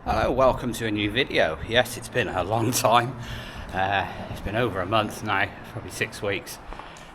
Hello, welcome to a new video. Yes, it's been a long time. It's been over a month now, probably 6 weeks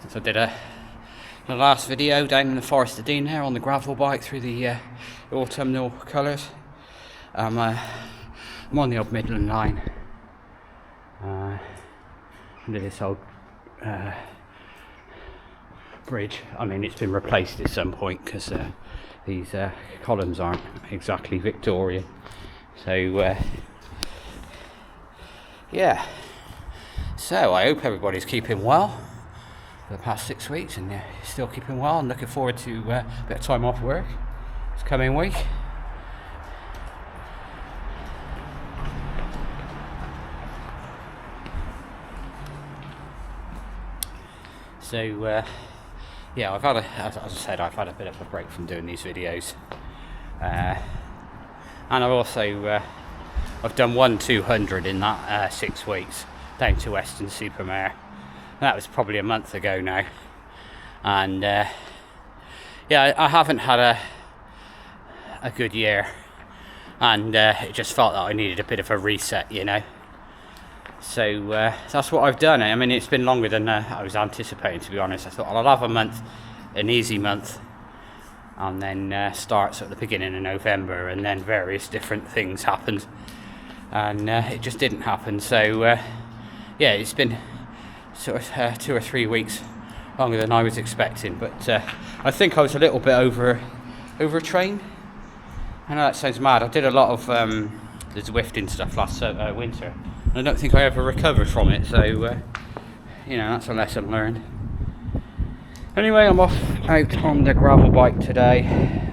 since I did the last video down in the Forest of Dean there on the gravel bike through the autumnal colours. I'm on the old Midland line under this old bridge. I mean, it's been replaced at some point because these columns aren't exactly Victorian. So yeah, so I hope everybody's keeping well for the past 6 weeks, and still keeping well, and looking forward to a bit of time off work this coming week. So yeah, I've had as I said, I've had a bit of a break from doing these videos. And I've also I've done 1-200 in that 6 weeks down to Weston-super-Mare. That was probably a month ago now, and yeah, I haven't had a good year, and it just felt that I needed a bit of a reset, you know. So that's what I've done. I mean, it's been longer than I was anticipating, to be honest. I thought I'll have a month, an easy month, and then starts at the beginning of November, and then various different things happened, and it just didn't happen. So yeah, it's been sort of 2 or 3 weeks longer than I was expecting, but I think I was a little bit overtrained. I know that sounds mad. I did a lot of the Zwifting stuff last winter, and I don't think I ever recovered from it, so you know, that's a lesson learned. Anyway, I'm off out on the gravel bike today,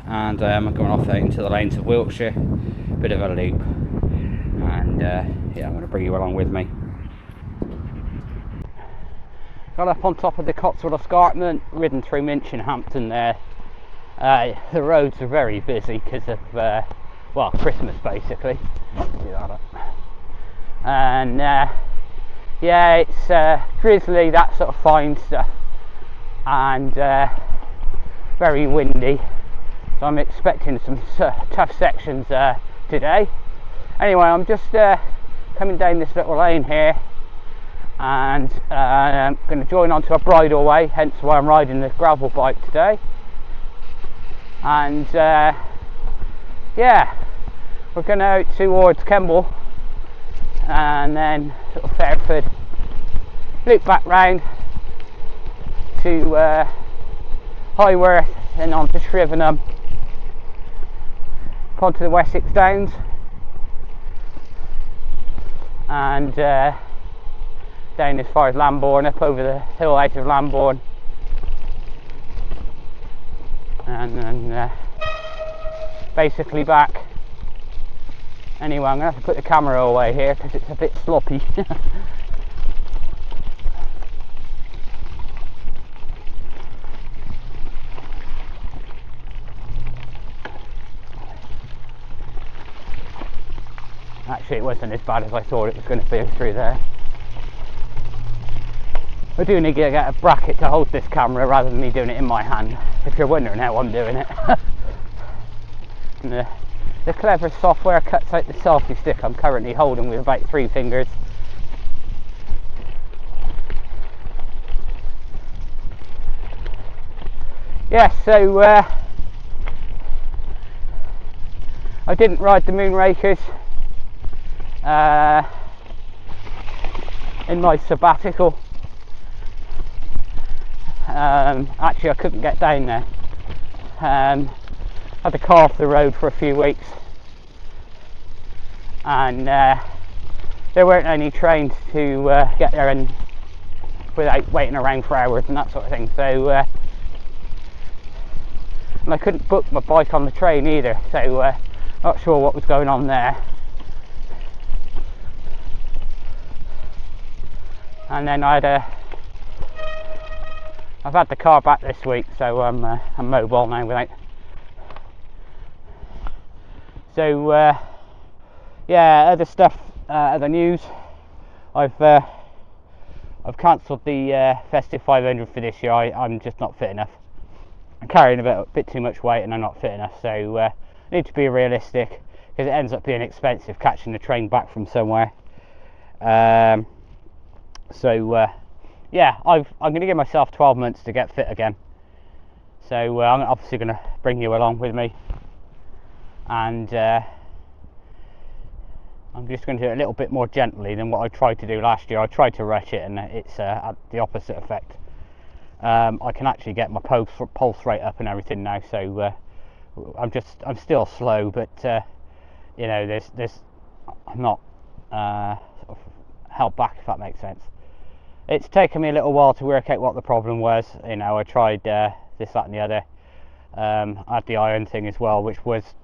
and I'm going off out into the lanes of Wiltshire, bit of a loop, and yeah, I'm going to bring you along with me. Got up on top of the Cotswold Escarpment, ridden through Minchinhampton there. The roads are very busy because of, well, Christmas basically. And yeah, it's drizzly, that sort of fine stuff, and very windy, so I'm expecting some tough sections today. Anyway, I'm just coming down this little lane here, and I'm going to join onto a bridleway, hence why I'm riding the gravel bike today. And yeah, we're going out towards Kemble, and then sort of Fairford, loop back round to Highworth, and on to Shrivenham, onto the Wessex Downs, and down as far as Lambourn, up over the hill out of Lambourn, and then basically back. Anyway, I'm going to have to put the camera away here because it's a bit sloppy. Actually, it wasn't as bad as I thought it was going to be through there. I do need to get a bracket to hold this camera rather than me doing it in my hand, if you're wondering how I'm doing it. And the clever software cuts out the selfie stick I'm currently holding with about 3 fingers. Yeah, so I didn't ride the Moonrakers in my sabbatical. Actually, I couldn't get down there. Had to car off the road for a few weeks, and there weren't any trains to get there and without waiting around for hours and that sort of thing. So and I couldn't book my bike on the train either, so not sure what was going on there. And then I've had the car back this week, so I'm mobile now without. So yeah, other stuff, other news. I've cancelled the Festive 500 for this year. I'm just not fit enough. I'm carrying a bit too much weight, and I'm not fit enough. So I need to be realistic. because it ends up being expensive catching the train back from somewhere. Yeah, I'm going to give myself 12 months to get fit again. So I'm obviously going to bring you along with me, and I'm just going to do it a little bit more gently than what I tried to do last year. I tried to rush it, and it's had the opposite effect. I can actually get my pulse rate up and everything now. So I'm still slow, but you know, I'm not sort of held back, if that makes sense. It's taken me a little while to work out what the problem was. You know, I tried this, that and the other. I had the iron thing as well, which was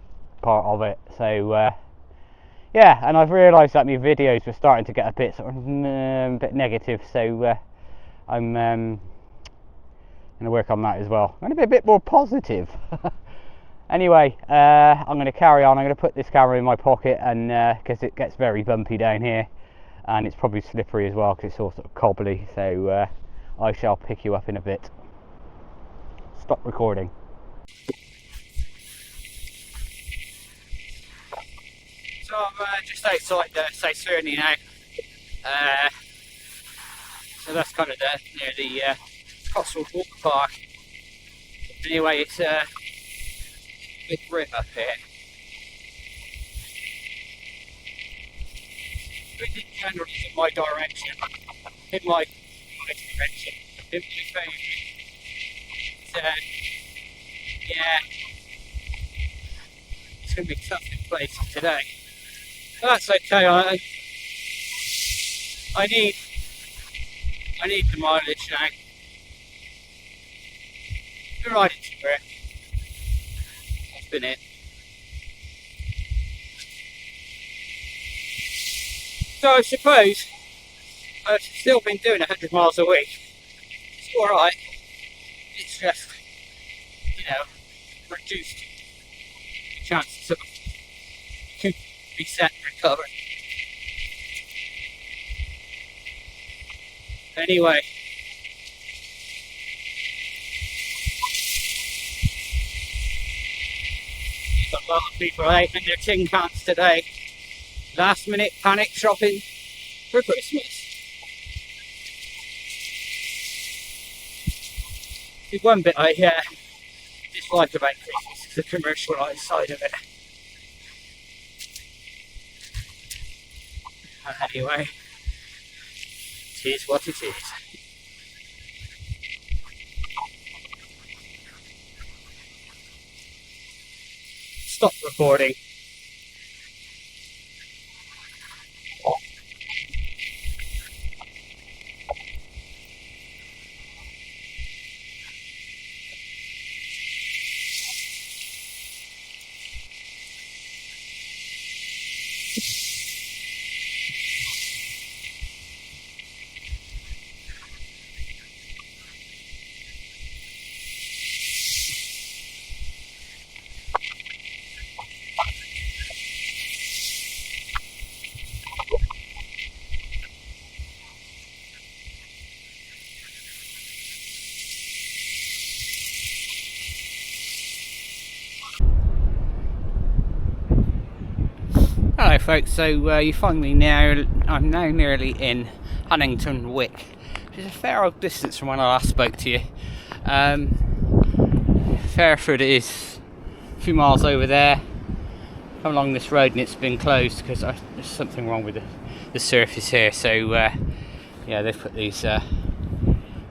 part of it. So yeah, and I've realised that my videos were starting to get a bit sort of bit negative. So I'm going to work on that as well. I'm going to be a bit more positive. Anyway, I'm going to carry on. I'm going to put this camera in my pocket, and because it gets very bumpy down here. And it's probably slippery as well because it's all sort of cobbly. So I shall pick you up in a bit. Stop recording. So I'm just outside South Surney now. So that's kind of near the Cotswold Water Park. Anyway, it's a big rip up here. Wind generally is in my direction, in my direction, in my favour. So, yeah, it's going to be tough in places today. But that's okay. I need the mileage now. Been riding to work. That's been it. So I suppose I've still been doing 100 miles a week. It's alright. It's just, you know, reduced the chances of reset and recover. Anyway, a lot of people out in their tin cans today. Last minute panic shopping for Christmas. The one bit I dislike about Christmas is the commercialised side of it. Anyway, it is what it is. Stop recording. Hello folks, so you find me now, I'm now nearly in Huntington Wick, which is a fair old distance from when I last spoke to you. Fairford is a few miles over there. Come along this road and it's been closed because there's something wrong with the surface here, so yeah, they've put these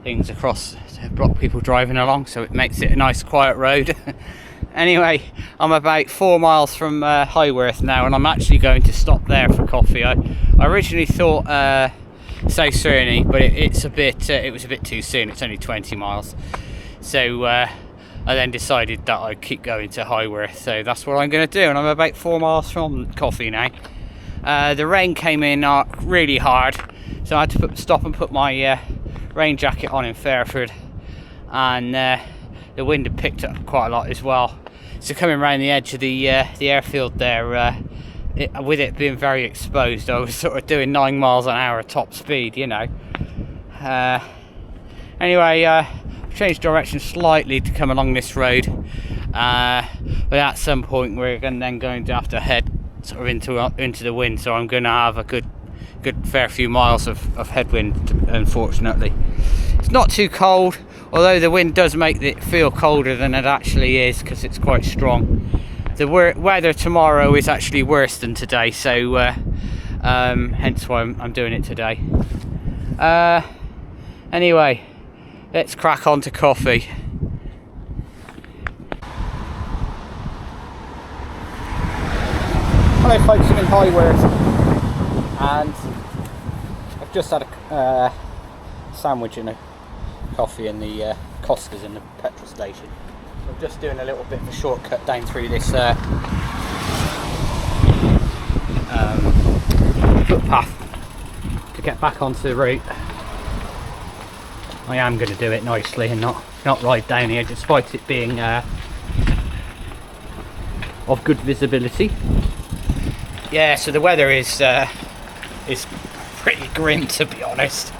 things across to block people driving along, so it makes it a nice quiet road. Anyway, I'm about 4 miles from Highworth now, and I'm actually going to stop there for coffee. I originally thought South Surney, but it was a bit too soon. It's only 20 miles. So I then decided that I'd keep going to Highworth. So that's what I'm going to do, and I'm about 4 miles from coffee now. The rain came in really hard, so I had to stop and put my rain jacket on in Fairford, and the wind had picked up quite a lot as well. So coming around the edge of the airfield there, with it being very exposed, I was sort of doing 9 miles an hour top speed, you know. Anyway, changed direction slightly to come along this road, but at some point we're then going to have to head sort of into the wind, so I'm going to have a good fair few miles of headwind, unfortunately. It's not too cold, although the wind does make it feel colder than it actually is because it's quite strong. The weather tomorrow is actually worse than today, so hence why I'm doing it today. Anyway, let's crack on to coffee. Hello folks, I'm in Highworth and I've just had a sandwich and a coffee in the Costas in the petrol station. So I'm just doing a little bit of a shortcut down through this footpath to get back onto the route. I am going to do it nicely and not ride down here, despite it being of good visibility. Yeah, so the weather is pretty grim, to be honest.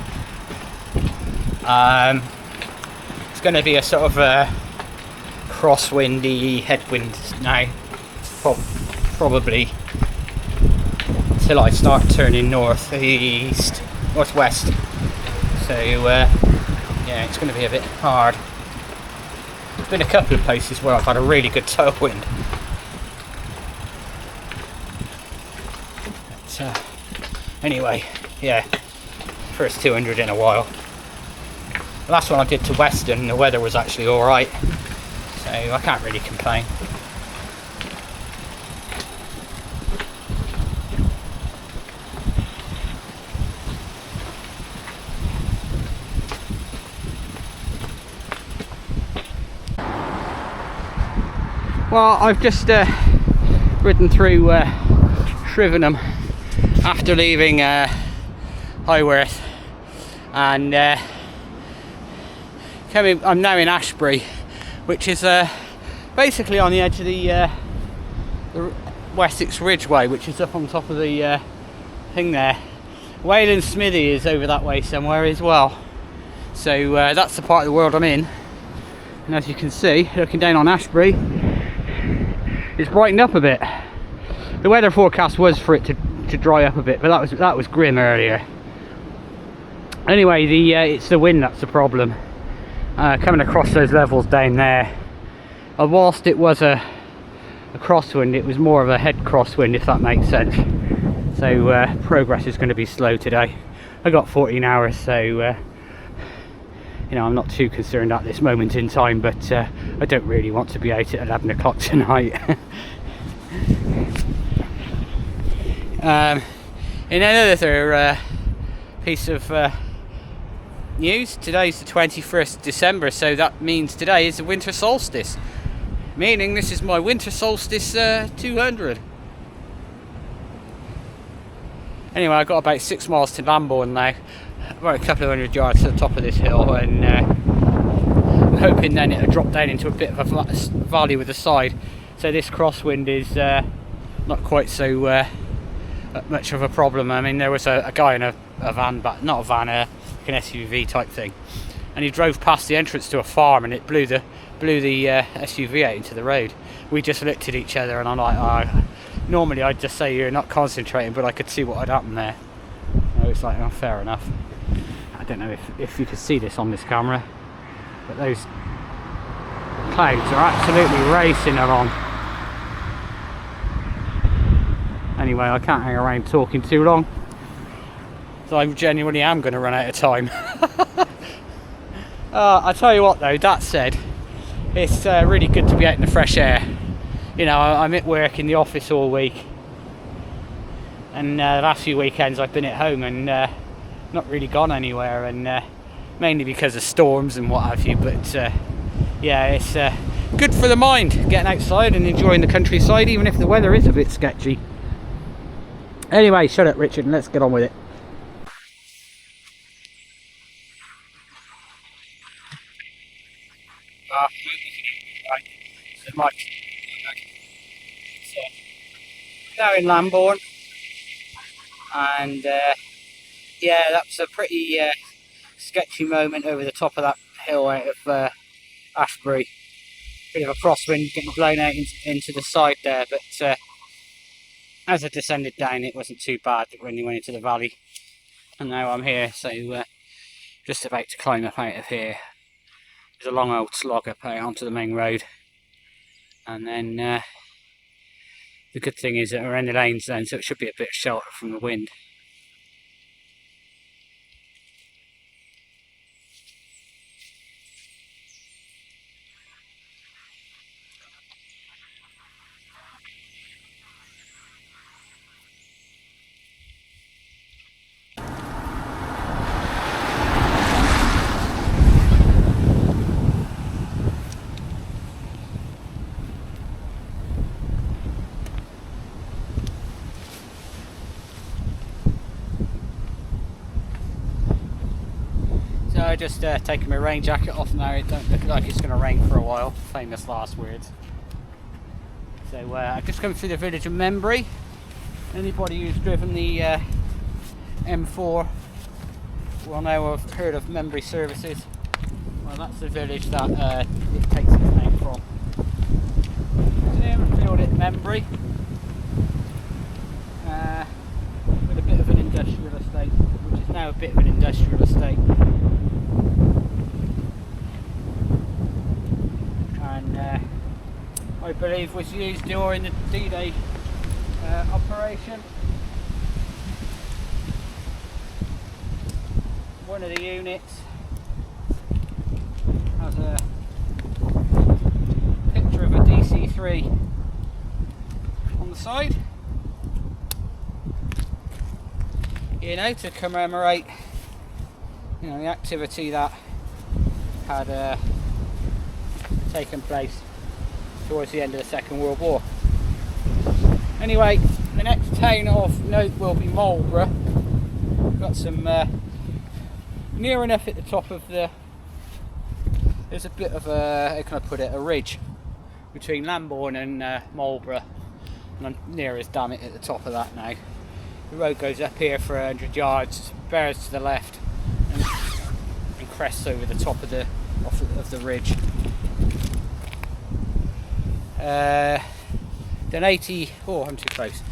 It's going to be a sort of a crosswindy headwind now, probably till I start turning northwest. So yeah, it's going to be a bit hard. There's been a couple of places where I've had a really good tailwind. Anyway, yeah, first 200 in a while. The last one I did to Weston, the weather was actually alright, so I can't really complain. Well, I've just ridden through Shrivenham after leaving Highworth, and I'm now in Ashbury, which is basically on the edge of the Wessex Ridgeway, which is up on top of the thing there. Wayland Smithy is over that way somewhere as well, so that's the part of the world I'm in. And as you can see, looking down on Ashbury, it's brightened up a bit. The weather forecast was for it to dry up a bit, but that was grim earlier. Anyway, it's the wind that's the problem. Coming across those levels down there. Whilst it was a crosswind, it was more of a head crosswind, if that makes sense. So progress is going to be slow today. I got 14 hours, so you know, I'm not too concerned at this moment in time, but I don't really want to be out at 11 o'clock tonight. In another piece of news, today's the 21st December, so that means today is the Winter Solstice, meaning this is my Winter Solstice 200. Anyway, I've got about 6 miles to Lambourn now, about a couple of hundred yards to the top of this hill, and I'm hoping then it'll drop down into a bit of a valley with a side, so this crosswind is not quite so much of a problem. I mean, there was a guy in a van, but not a van, an SUV type thing, and he drove past the entrance to a farm, and it blew the SUV out into the road. We just looked at each other, and I'm like, oh, normally I'd just say you're not concentrating, but I could see what had happened there. So it's like, oh, fair enough. I don't know if you could see this on this camera, but those clouds are absolutely racing along. Anyway, I can't hang around talking too long, so I genuinely am going to run out of time. I tell you what though, that said, it's really good to be out in the fresh air. You know, I'm at work in the office all week, and the last few weekends I've been at home and not really gone anywhere, and mainly because of storms and what have you, but yeah, it's good for the mind, getting outside and enjoying the countryside, even if the weather is a bit sketchy. Anyway, shut up Richard and let's get on with it. Now in Lambourn, and yeah, that's a pretty sketchy moment over the top of that hill out of Ashbury. Bit of a crosswind getting blown out into the side there, but as I descended down, it wasn't too bad when you went into the valley. And now I'm here, so just about to climb up out of here. There's a long old slog up out onto the main road. And then the good thing is that we're in the lanes then, so it should be a bit of shelter from the wind. So just taking my rain jacket off now. It don't look like it's going to rain for a while. Famous last words. So I've just come through the village of Marlborough. Anybody who's driven the M4 will know have heard of Marlborough services. Well, that's the village that it takes its name from. Field at Marlborough, with a bit of an industrial estate, which is now a bit of an industrial estate. And I believe was used during the D-Day operation. One of the units has a picture of a DC-3 on the side, you know, to commemorate, you know, the activity that had taken place towards the end of the Second World War. Anyway, the next town of note will be Marlborough. We've got some near enough at the top of the, there's a bit of a, how can I put it, a ridge between Lambourn and Marlborough, and I'm near as damn it at the top of that now. The road goes up here for 100 yards, bears to the left, and crests over the top of the ridge. Then 80, oh I'm too close,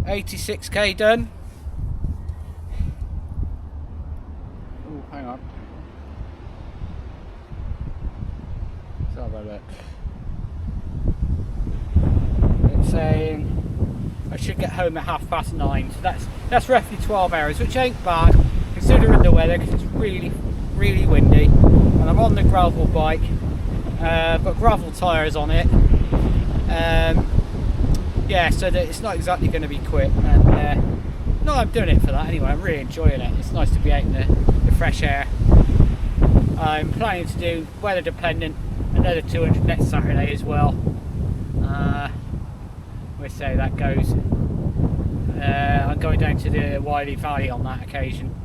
86k done. Oh, hang on. Let's have a look. It's saying I should get home at 9:30, so that's roughly 12 hours, which ain't bad considering the weather, because it's really windy, and I'm on the gravel bike. I've got gravel tyres on it. Yeah, so that it's not exactly going to be quick. And no, I'm doing it for that anyway. I'm really enjoying it. It's nice to be out in the fresh air. I'm planning to do, weather dependent, another 200 next Saturday as well. We'll see how that goes. I'm going down to the Wiley Valley on that occasion.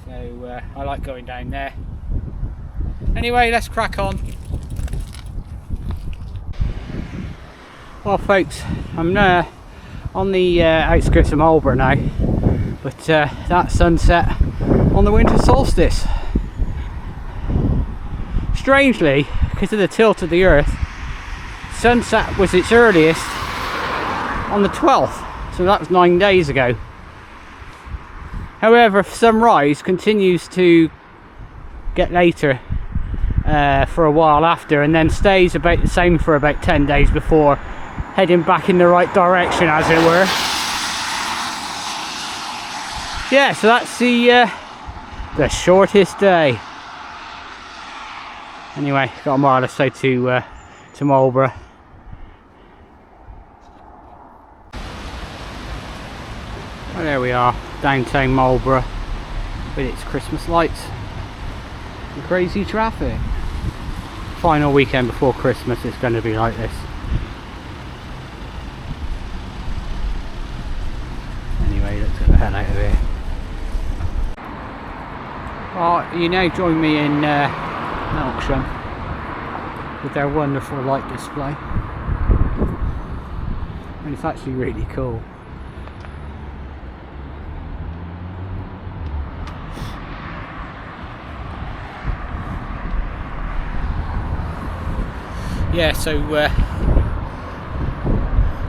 So I like going down there. Anyway, let's crack on. Well folks, I'm on the outskirts of Marlborough now, but that's sunset on the winter solstice. Strangely, because of the tilt of the earth, sunset was its earliest on the 12th, so that was 9 days ago. However, sunrise continues to get later for a while after, and then stays about the same for about 10 days before heading back in the right direction, as it were. Yeah, so that's the shortest day. Anyway, got a mile or so to Marlborough. Well, there we are, downtown Marlborough with its Christmas lights and crazy traffic. Final weekend before Christmas is going to be like this. Anyway, let's get the hell out of here. Well, you now join me in Wiltshire with their wonderful light display. And it's actually really cool. Yeah, so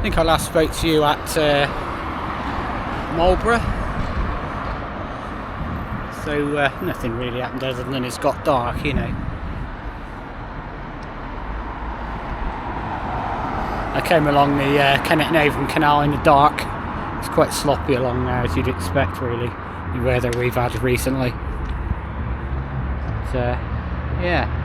think I last spoke to you at Marlborough. So nothing really happened other than it's got dark, you know. I came along the Kennet and Avon Canal in the dark. It's quite sloppy along there, as you'd expect, really, the weather we've had recently. But, yeah.